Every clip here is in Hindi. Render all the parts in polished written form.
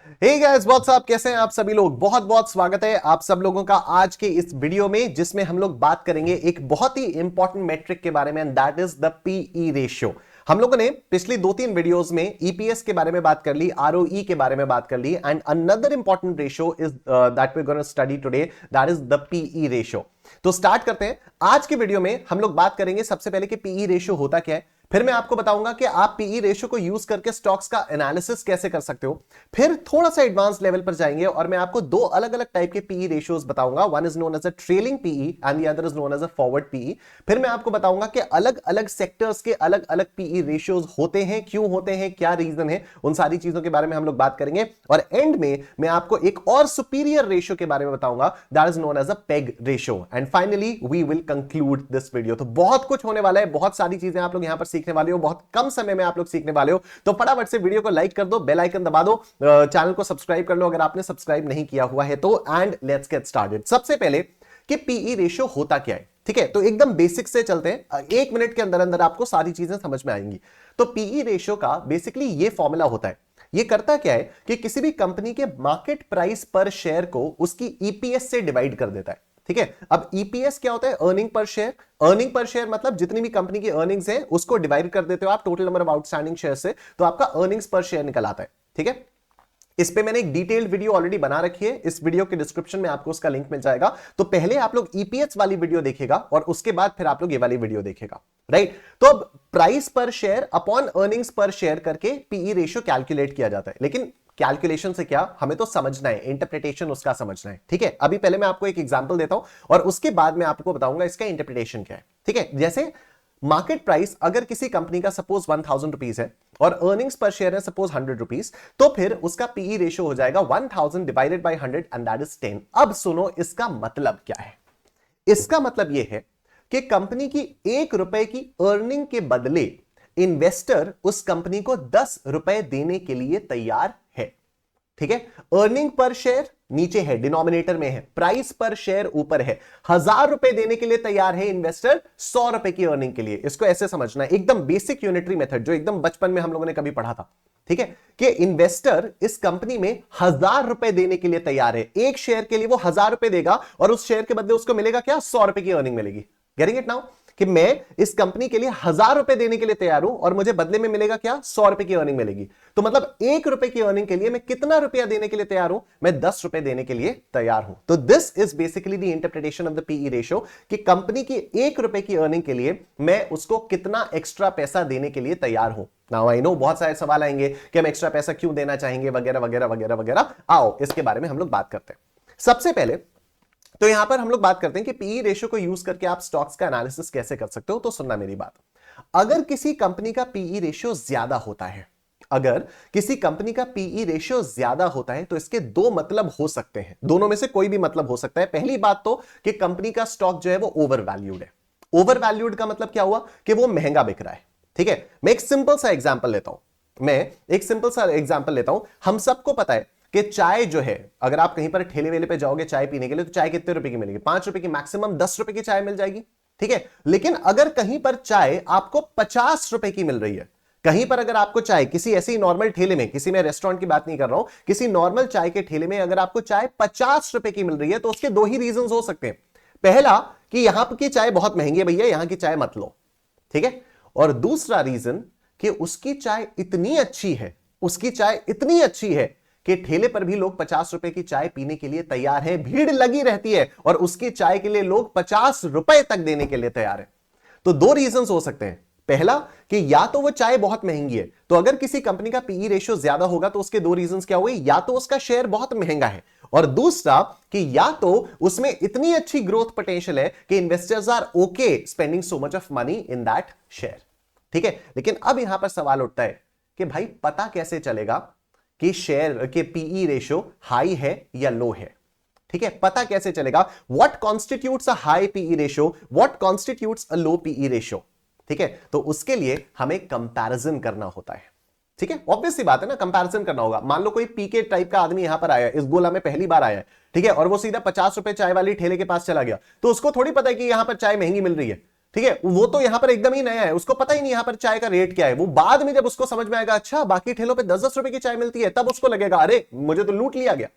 हे गाइस व्हाट्स अप, कैसे हैं आप सभी लोग। बहुत बहुत स्वागत है आप सब लोगों का आज के इस वीडियो में, जिसमें हम लोग बात करेंगे एक बहुत ही इंपॉर्टेंट मैट्रिक के बारे में, and that is the PE ratio. हम लोगों ने पिछली 2-3 वीडियोस में ईपीएस के बारे में बात कर ली, आरओई के बारे में बात कर ली, and another important ratio is that we gonna study today, that is the PE ratio. तो स्टार्ट करते हैं। आज के वीडियो में हम लोग बात करेंगे सबसे पहले कि पीई रेशियो होता क्या है, फिर मैं आपको बताऊंगा कि आप पीई रेशियो को यूज करके स्टॉक्स का एनालिसिस कैसे कर सकते हो, फिर थोड़ा सा एडवांस लेवल पर जाएंगे और मैं आपको दो अलग अलग टाइप के पीई रेशियोज बताऊंगा। One is known as a trailing PE and the other is known as a forward PE. फिर मैं आपको बताऊंगा कि अलग अलग सेक्टर्स के अलग अलग पीई रेशियोज होते हैं, क्यों होते हैं, क्या रीजन है, उन सारी चीजों के बारे में हम लोग बात करेंगे। और एंड में मैं आपको एक और सुपीरियर रेशियो के बारे में बताऊंगा, that is known as a PEG ratio. And finally we will conclude this video. तो बहुत कुछ होने वाला है, बहुत सारी चीजें आप लोग यहां पर सीखने वाले हो, बहुत कम समय में आप लोग सीखने वाले हो। तो फटाफट से वीडियो को लाइक कर दो, बेल आइकन दबा दो, चैनल को सब्सक्राइब कर लो अगर आपने सब्सक्राइब नहीं किया हुआ है तो। And let's get started. सबसे पहले कि पीई रेशियो होता क्या है, ठीक है। तो एकदम बेसिक से चलते हैं, 1 मिनट के अंदर अंदर आपको सारी चीजें समझ में आएंगी। तो पीई रेशियो का बेसिकली ये फॉर्मूला होता है। ये करता क्या है कि किसी भी कंपनी के मार्केट प्राइस पर शेयर को उसकी ईपीएस से डिवाइड कर देता है, ठीक है। अब ईपीएस क्या होता है? Earning per share. Earning per share मतलब जितनी भी कंपनी की अर्निंग्स है उसको डिवाइड कर देते हो आप total number of outstanding share से, तो आपका अर्निंग्स पर शेयर निकल आता है, ठीक है। इस पे मैंने एक डिटेल्ड वीडियो ऑलरेडी बना रखी है, इस वीडियो के डिस्क्रिप्शन में आपको उसका लिंक मिल जाएगा। तो पहले आप लोग ईपीएस वाली वीडियो देखेगा और उसके बाद फिर आप लोग ये वाली वीडियो देखेगा, राइट। तो अब प्राइस पर शेयर अपॉन अर्निंग्स पर शेयर करके पीई रेशियो कैलकुलेट किया जाता है। लेकिन कैलकुलेशन से क्या, हमें तो समझना है, इंटरप्रिटेशन उसका समझना है, ठीक है। अभी पहले मैं आपको एक एग्जांपल देता हूं और उसके बाद मैं आपको बताऊंगा इसका इंटरप्रिटेशन क्या है, ठीक है। जैसे मार्केट प्राइस अगर किसी कंपनी का सपोज 1000 रुपीज है और अर्निंग्स पर शेयर है सपोज 100 रुपीज, तो फिर उसका पीई रेशियो हो जाएगा 1000 divided by 100 and that is 10। अब सुनो इसका मतलब क्या है। इसका मतलब यह है कि कंपनी की 1 रुपए की अर्निंग के बदले इन्वेस्टर उस कंपनी को 10 रुपए देने के लिए तैयार है, ठीक है। अर्निंग पर शेयर नीचे है, डिनोमिनेटर में है, प्राइस पर शेयर ऊपर है। 1000 रुपए देने के लिए तैयार है इन्वेस्टर 100 रुपए की अर्निंग के लिए। इसको ऐसे समझना है, एकदम बेसिक यूनिटरी मेथड जो एकदम बचपन में हम लोगों ने कभी पढ़ा था, ठीक है। कि इन्वेस्टर इस कंपनी में 1000 रुपए देने के लिए तैयार है, एक शेयर के लिए वो 1000 रुपए देगा और उस शेयर के बदले उसको मिलेगा क्या? 100 रुपए की अर्निंग मिलेगी। Getting it now? कि मैं इस कंपनी के लिए 1000 रुपए देने के लिए तैयार हूं और मुझे बदले में मिलेगा क्या? 100 रुपए की अर्निंग मिलेगी। तो मतलब 1 रुपए की अर्निंग के लिए मैं कितना रुपया देने के लिए तैयार हूं? मैं 10 रुपए देने के लिए तैयार हूं। तो this is basically the interpretation of the PE ratio, कि कंपनी की 1 रुपए की अर्निंग के लिए मैं उसको कितना एक्स्ट्रा पैसा देने के लिए तैयार हूं। नाउ आई नो बहुत सारे सवाल आएंगे कि हम एक्स्ट्रा पैसा क्यों देना चाहेंगे, वगैरह वगैरह वगैरह वगैरह। आओ इसके बारे में हम लोग बात करते हैं। सबसे पहले तो यहां पर हम लोग बात करते हैं कि पीई रेशियो को यूज करके आप स्टॉक्स का एनालिसिस कैसे कर सकते हो। तो सुनना मेरी बात, अगर किसी कंपनी का पीई रेशियो ज्यादा होता है, अगर किसी कंपनी का पीई रेशियो ज्यादा होता है तो इसके दो मतलब हो सकते हैं, दोनों में से कोई भी मतलब हो सकता है। पहली बात तो कि कंपनी का स्टॉक जो है वो ओवर वैल्यूड है। ओवर वैल्यूड का मतलब क्या हुआ? कि वो महंगा बिक रहा है, ठीक है। मैं एक सिंपल सा एग्जांपल लेता हूं। हम सबको पता है कि चाय जो है, अगर आप कहीं पर ठेले वेले पे जाओगे चाय पीने के लिए, तो चाय कितने रुपए की मिलेगी? 5 रुपए की, मैक्सिमम 10 रुपए की चाय मिल जाएगी, ठीक है। लेकिन अगर कहीं पर चाय आपको 50 रुपए की मिल रही है, कहीं पर अगर आपको चाय किसी ऐसी नॉर्मल ठेले में, किसी में रेस्टोरेंट की बात नहीं कर रहा हूं, किसी नॉर्मल चाय के ठेले में अगर आपको चाय 50 रुपए की मिल रही है, तो उसके दो ही रीजन हो सकते हैं। पहला कि यहां की चाय बहुत महंगी है भैया, यहां की चाय मत लो, ठीक है। और दूसरा रीजन कि उसकी चाय इतनी अच्छी है, उसकी चाय इतनी अच्छी है कि ठेले पर भी लोग 50 रुपए की चाय पीने के लिए तैयार हैं, भीड़ लगी रहती है और उसकी चाय के लिए लोग 50 रुपए तक देने के लिए तैयार हैं। तो दो रीजंस हो सकते हैं। पहला कि या तो वो चाय बहुत महंगी है, तो अगर किसी कंपनी का पीई रेशियो ज्यादा होगा तो उसके दो रीजंस क्या हुए? या तो उसका शेयर बहुत महंगा है, और दूसरा कि या तो उसमें इतनी अच्छी ग्रोथ पोटेंशियल है कि investors are okay spending so much of money in that share, ठीक है। लेकिन अब यहां पर सवाल उठता है कि भाई पता कैसे चलेगा कि शेयर के पीई रेशियो हाई है या लो है, ठीक है। पता कैसे चलेगा? What constitutes a high PE ratio, what constitutes a low PE ratio, ठीक है। तो उसके लिए हमें कंपैरिजन करना होता है, ठीक है। ऑब्वियस सी बात है ना, कंपैरिजन करना होगा। मान लो कोई पीके टाइप का आदमी यहां पर आया, इस गोला में पहली बार आया है, ठीक है, और वो सीधा 50 रुपए चाय वाली ठेले के पास चला गया, तो उसको थोड़ी पता है कि यहां पर चाय महंगी मिल रही है। ठीक है, वो तो यहां पर एकदम ही नया है, उसको पता ही नहीं यहां पर चाय का रेट क्या है। वो बाद में जब उसको समझ में आएगा अच्छा बाकी ठेलों पे 10-10 रुपए की चाय मिलती है, तब उसको लगेगा अरे मुझे तो लूट लिया गया।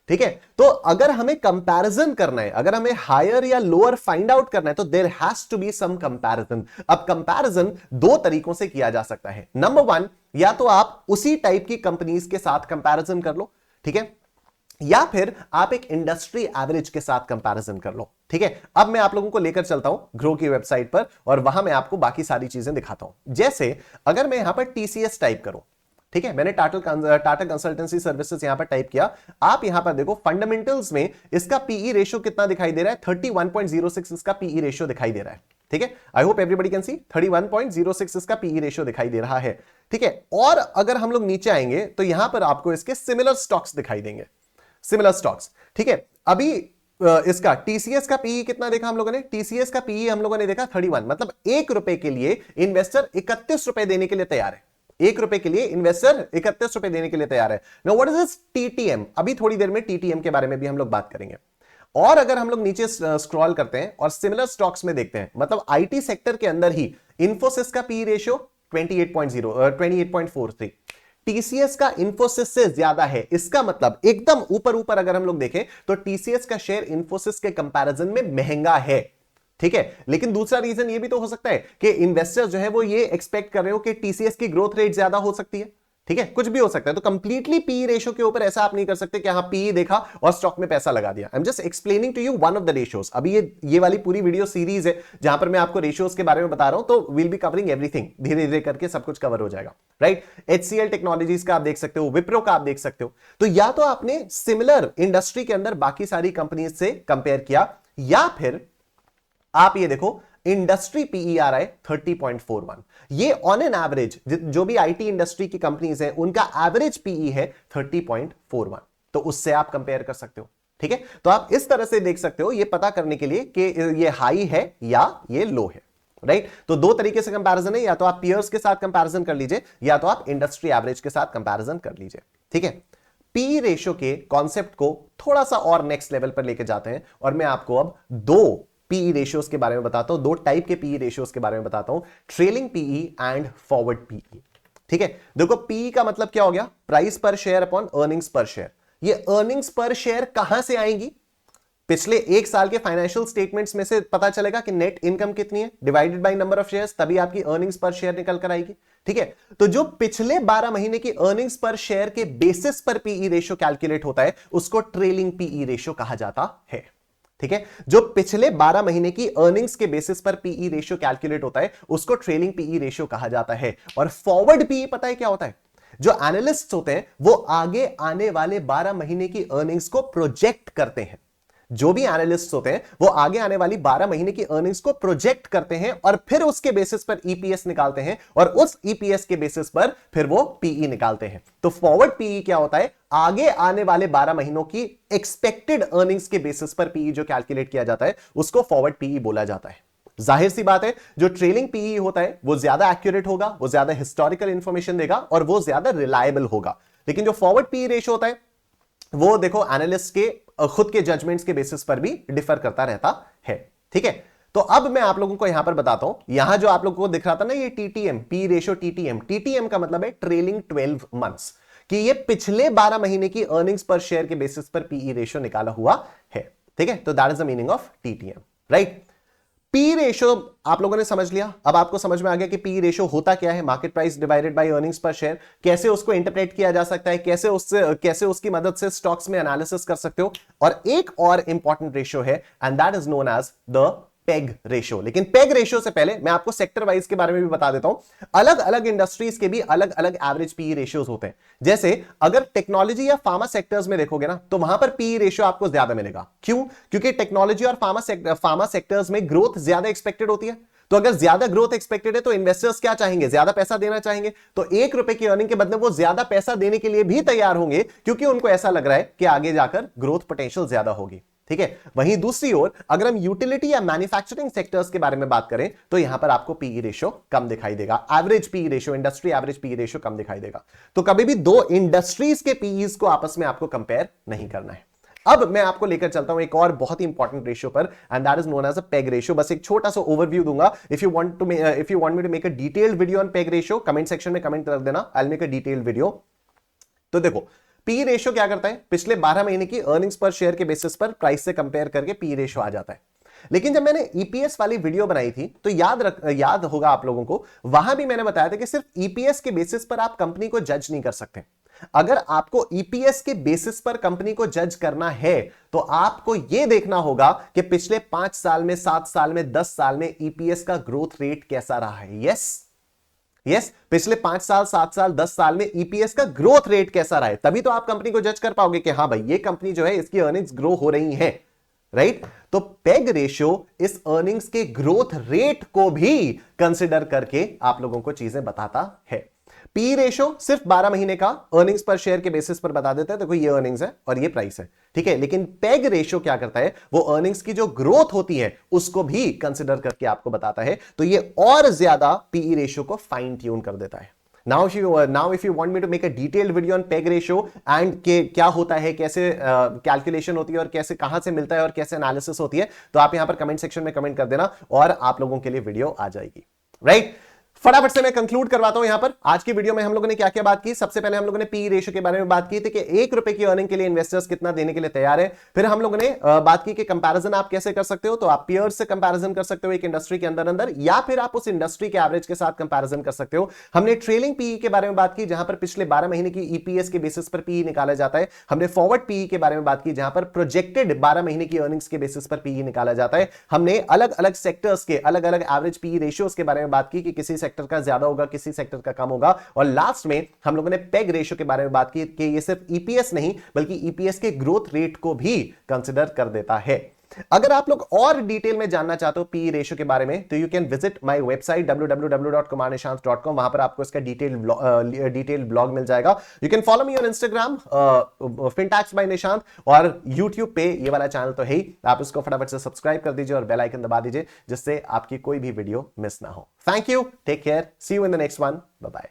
ठीक है, तो अगर हमें कंपैरिजन करना है, अगर हमें हायर या लोअर फाइंड आउट करना है, तो there has to be some comparison. अब कंपैरिजन दो तरीकों से किया जा सकता है। नंबर वन, या तो आप उसी टाइप की कंपनीज के साथ कंपैरिजन कर लो, ठीक है, या फिर आप एक इंडस्ट्री एवरेज के साथ कंपैरिजन कर लो। ठीक है, अब मैं आप लोगों को लेकर चलता हूं ग्रो की वेबसाइट पर और वहां मैं आपको बाकी सारी चीजें दिखाता हूं। जैसे अगर मैं यहां पर टीसीएस टाइप करूं, ठीक है, मैंने टाटा कंसल्टेंसी सर्विसेज यहां पर टाइप किया, आप यहां पर देखो फंडामेंटल्स में इसका पीई रेशियो कितना दिखाई दे रहा है, 31.06 इसका पीई रेशियो दिखाई दे रहा है। ठीक है, I hope everybody can see 31.06 इसका पीई रेशियो दिखाई दे रहा है। ठीक है, और अगर हम लोग नीचे आएंगे तो यहां पर आपको इसके सिमिलर स्टॉक्स दिखाई देंगे, सिमिलर स्टॉक्स। ठीक है, अभी इसका टीसीएस का पीई कितना देखा हम लोगों ने, टीसीएस का पीई हम लोगों ने देखा 31, मतलब 1 रुपए के लिए इन्वेस्टर 31 रुपए देने के लिए तैयार है। 1 रुपए के लिए इन्वेस्टर 31 रुपए देने के लिए तैयार है। Now what is this TTM, अभी थोड़ी देर में टीटीएम के बारे में भी हम लोग बात करेंगे। और अगर हम लोग नीचे स्क्रॉल करते हैं और सिमिलर स्टॉक्स में देखते हैं, मतलब आईटी सेक्टर के अंदर ही इंफोसिस का पीई रेशियो 28.43, टीसीएस का इंफोसिस से ज्यादा है। इसका मतलब एकदम ऊपर ऊपर अगर हम लोग देखें तो टीसीएस का शेयर इंफोसिस के कंपैरिजन में महंगा है। ठीक है, लेकिन दूसरा रीजन ये भी तो हो सकता है कि इन्वेस्टर्स जो है वो ये एक्सपेक्ट कर रहे हो कि टीसीएस की ग्रोथ रेट ज्यादा हो सकती है। ठीक है, कुछ भी हो सकता है, तो कंप्लीटली पी रेशियो के ऊपर ऐसा आप नहीं कर सकते कि हाँ पी देखा और स्टॉक में पैसा लगा दिया। I am just explaining to you one of the ratios. अभी ये वाली पूरी वीडियो सीरीज है जहां पर मैं आपको रेशियोज के बारे में बता रहा हूं, तो विल बी कवरिंग एवरीथिंग, धीरे धीरे करके सब कुछ कवर हो जाएगा। राइट, एचसीएल टेक्नोलॉजीज का आप देख सकते हो, विप्रो का आप देख सकते हो। तो या तो आपने सिमिलर इंडस्ट्री के अंदर बाकी सारी कंपनीज से कंपेयर किया, या फिर आप ये देखो इंडस्ट्री पीई आ रहा है 30.41, ये ऑन एन एवरेज जो भी आईटी इंडस्ट्री की कंपनीज है उनका एवरेज पीई है 30.41, तो उससे आप कंपेयर कर सकते हो। ठीक है, तो आप इस तरह से देख सकते हो ये पता करने के लिए कि ये हाई है या ये लो है। राइट, तो दो तरीके से कंपैरिजन है, या तो आप पीयर्स के साथ कंपैरिजन कर लीजिए या तो आप इंडस्ट्री एवरेज के साथ कंपैरिजन कर लीजिए। ठीक है, पी रेशियो के कॉन्सेप्ट को थोड़ा सा और नेक्स्ट लेवल पर लेके जाते हैं और मैं आपको अब दो पीई रेशियोज के बारे में बताता हूं, दो टाइप के पीई रेशियोज के बारे में बताता हूं, trailing PE and forward PE. ठीक है, देखो पीई का मतलब क्या हो गया, प्राइस पर शेयर अपॉन अर्निंग्स पर शेयर। ये अर्निंग्स पर शेयर कहां से आएंगी, पिछले एक साल के फाइनेंशियल स्टेटमेंट्स में से पता चलेगा कि नेट इनकम कितनी है divided by number of shares, तभी आपकी अर्निंग्स पर शेयर निकल कर आएगी। ठीक है, तो जो पिछले 12 महीने की अर्निंग्स पर शेयर के बेसिस पर पीई रेशियो कैलकुलेट होता है उसको ट्रेलिंग पीई रेशियो कहा जाता है। ठीक है, जो पिछले 12 महीने की अर्निंग्स के बेसिस पर पीई रेशियो कैलकुलेट होता है उसको ट्रेलिंग पीई रेशियो कहा जाता है। और फॉरवर्ड पीई पता है क्या होता है, जो एनालिस्ट्स होते हैं वो आगे आने वाले 12 महीने की अर्निंग्स को प्रोजेक्ट करते हैं। जो भी एनालिस्ट्स होते हैं वो आगे आने वाली 12 महीने की अर्निंग्स को प्रोजेक्ट करते हैं और फिर उसके बेसिस पर ईपीएस निकालते हैं और उस ईपीएस के बेसिस पर फिर वो पीई निकालते हैं। तो फॉरवर्ड पीई क्या होता है, आगे आने वाले 12 महीनों की एक्सपेक्टेड अर्निंग्स के बेसिस पर पीई जो कैलकुलेट किया जाता है उसको फॉरवर्ड पीई बोला जाता है। जाहिर सी बात है जो ट्रेलिंग पीई होता है वो ज्यादा एक्यूरेट होगा, वो ज्यादा हिस्टोरिकल इंफॉर्मेशन देगा और वो ज्यादा रिलायबल होगा। लेकिन जो फॉरवर्ड पीई रेशियो होता है वो देखो एनालिस्ट के खुद के जजमेंट्स के बेसिस पर भी डिफर करता रहता है। ठीक है, तो अब मैं आप लोगों को यहां पर बताता हूं, यहां जो आप लोगों को दिख रहा था ना ये TTM, P ratio TTM, TTM का मतलब है ट्रेलिंग 12 मंथ्स, कि ये पिछले 12 महीने की अर्निंग्स पर शेयर के बेसिस पर पीई रेशियो निकाला हुआ है। ठीक है, तो that is the meaning of TTM. Right, P ratio आप लोगों ने समझ लिया, अब आपको समझ में आ गया कि पी रेशियो होता क्या है, market price divided by earnings पर शेयर, कैसे उसको इंटरप्रेट किया जा सकता है, कैसे उसकी मदद से स्टॉक्स में एनालिसिस कर सकते हो। और एक और इंपॉर्टेंट रेशियो है and that is known as the PEG ratio. लेकिन पेग रेशियो से पहले मैं आपको सेक्टर वाइज के बारे में भी बता देता हूं। अलग अलग इंडस्ट्रीज के भी अलग अलग एवरेज पीई रेशियोज होते हैं। जैसे अगर टेक्नोलॉजी या फार्मा सेक्टर्स में देखोगे ना तो वहां पर पीई रेशियो आपको ज्यादा मिलेगा। क्यों? क्योंकि टेक्नोलॉजी और फार्मा सेक्टर्स में ग्रोथ ज्यादा एक्सपेक्टेड होती है। तो अगर ज्यादा ग्रोथ एक्सपेक्टेड है तो इन्वेस्टर्स क्या चाहेंगे, ज्यादा पैसा देना चाहेंगे। तो 1 रुपए की अर्निंग के बदले वो ज्यादा पैसा देने के लिए भी तैयार होंगे क्योंकि उनको ऐसा लग रहा है कि आगे जाकर ग्रोथ पोटेंशियल ज्यादा होगी। ठीक है, वहीं दूसरी ओर अगर हम यूटिलिटी या मैन्युफैक्चरिंग सेक्टर्स के बारे में बात करें तो यहां पर आपको पीई रेशियो कम दिखाई देगा, average PE ratio, industry average PE ratio कम दिखाई देगा। तो कभी भी दो इंडस्ट्रीज के पीईज को आपस में आपको कंपेयर नहीं करना है। अब मैं आपको लेकर चलता हूं एक और बहुत ही इंपॉर्टेंट रेशियो पर, and that is known as a PEG ratio. बस एक छोटा सा ओवरव्यू दूंगा। If you want me to make a detailed video on PEG ratio, comment section में कमेंट कर देना, I will make a detailed video. तो देखो, पी रेशियो क्या करता है, पिछले 12 महीने की अर्निंग्स पर शेयर के बेसिस पर प्राइस से कंपेयर करके पी रेशियो आ जाता है। लेकिन जब मैंने ईपीएस वाली वीडियो बनाई थी तो याद होगा आप लोगों को, वहां भी मैंने बताया था कि सिर्फ ईपीएस के बेसिस पर आप कंपनी को जज नहीं कर सकते। अगर आपको ईपीएस के बेसिस पर कंपनी को जज करना है तो आपको यह देखना होगा कि पिछले 5 साल में, 7 साल में, 10 साल में ईपीएस का ग्रोथ रेट कैसा रहा है। यस, पिछले 5 साल, 7 साल, 10 साल में ईपीएस का ग्रोथ रेट कैसा रहा है, तभी तो आप कंपनी को जज कर पाओगे कि हां भाई ये कंपनी जो है इसकी अर्निंग्स ग्रो हो रही है, राइट। तो पेग रेशियो इस अर्निंग्स के ग्रोथ रेट को भी कंसिडर करके आप लोगों को चीजें बताता है। पी रेशियो सिर्फ 12 महीने का अर्निंग्स पर शेयर के बेसिस पर बता देता है, देखो ये अर्निंग्स है और ये प्राइस है, ठीक है। लेकिन पेग रेशियो क्या करता है, वो अर्निंग्स की जो ग्रोथ होती है उसको भी कंसिडर करके आपको बताता है। तो ये और ज्यादा पीई रेशियो को फाइन ट्यून कर देता है। Now if you want me to make a detailed video on PEG ratio and के क्या होता है, कैसे कैलकुलेशन होती है और कैसे, कहां से मिलता है और कैसे एनालिसिस होती है, तो आप यहां पर कमेंट सेक्शन में कमेंट कर देना और आप लोगों के लिए वीडियो आ जाएगी, राइट। फटाफट से मैं कंक्लूड करवाता हूं यहां पर। आज की वीडियो में हम लोगों ने क्या क्या बात की। सबसे पहले हम लोगों ने पी रेशियो के बारे में बात की थी कि 1 रुपए की अर्निंग के लिए इन्वेस्टर्स कितना देने के लिए तैयार है। फिर हम लोगों ने बात की कि कंपैरिजन आप कैसे कर सकते हो, तो आप पीयर्स से कंपैरिजन कर सकते हो एक इंडस्ट्री के अंदर या फिर आप उस इंडस्ट्री के एवरेज के साथ कंपैरिजन कर सकते हो। हमने ट्रेलिंग पीई के बारे में बात की, जहां पर पिछले 12 महीने की ईपीएस के बेसिस पर पीई निकाला जाता है। हमने फॉरवर्ड पीई के बारे में बात की, जहां पर प्रोजेक्टेड 12 महीने की अर्निंग्स के बेसिस पर पीई निकाला जाता है। हमने अलग अलग सेक्टर्स के अलग अलग एवरेज पीई रेशियोज के बारे में बात की कि किसी सेक्टर का ज्यादा होगा, किसी सेक्टर का कम होगा। और लास्ट में हम लोगों ने पेग रेशियो के बारे में बात की कि ये सिर्फ ईपीएस नहीं बल्कि ईपीएस के ग्रोथ रेट को भी कंसीडर कर देता है। अगर आप लोग और डिटेल में जानना चाहते हो पी रेशियो के बारे में, तो you can visit my website www.kumarnishant.com। वहां पर आपको इसका डिटेल ब्लॉग मिल जाएगा। You can follow me on Instagram Fintax by Nishant, और यूट्यूब पे ये वाला चैनल तो है ही, आप इसको फटाफट से सब्सक्राइब कर दीजिए और बेल आइकन दबा दीजिए जिससे आपकी कोई भी वीडियो मिस ना हो। Thank you, take care, see you in the next one, bye bye.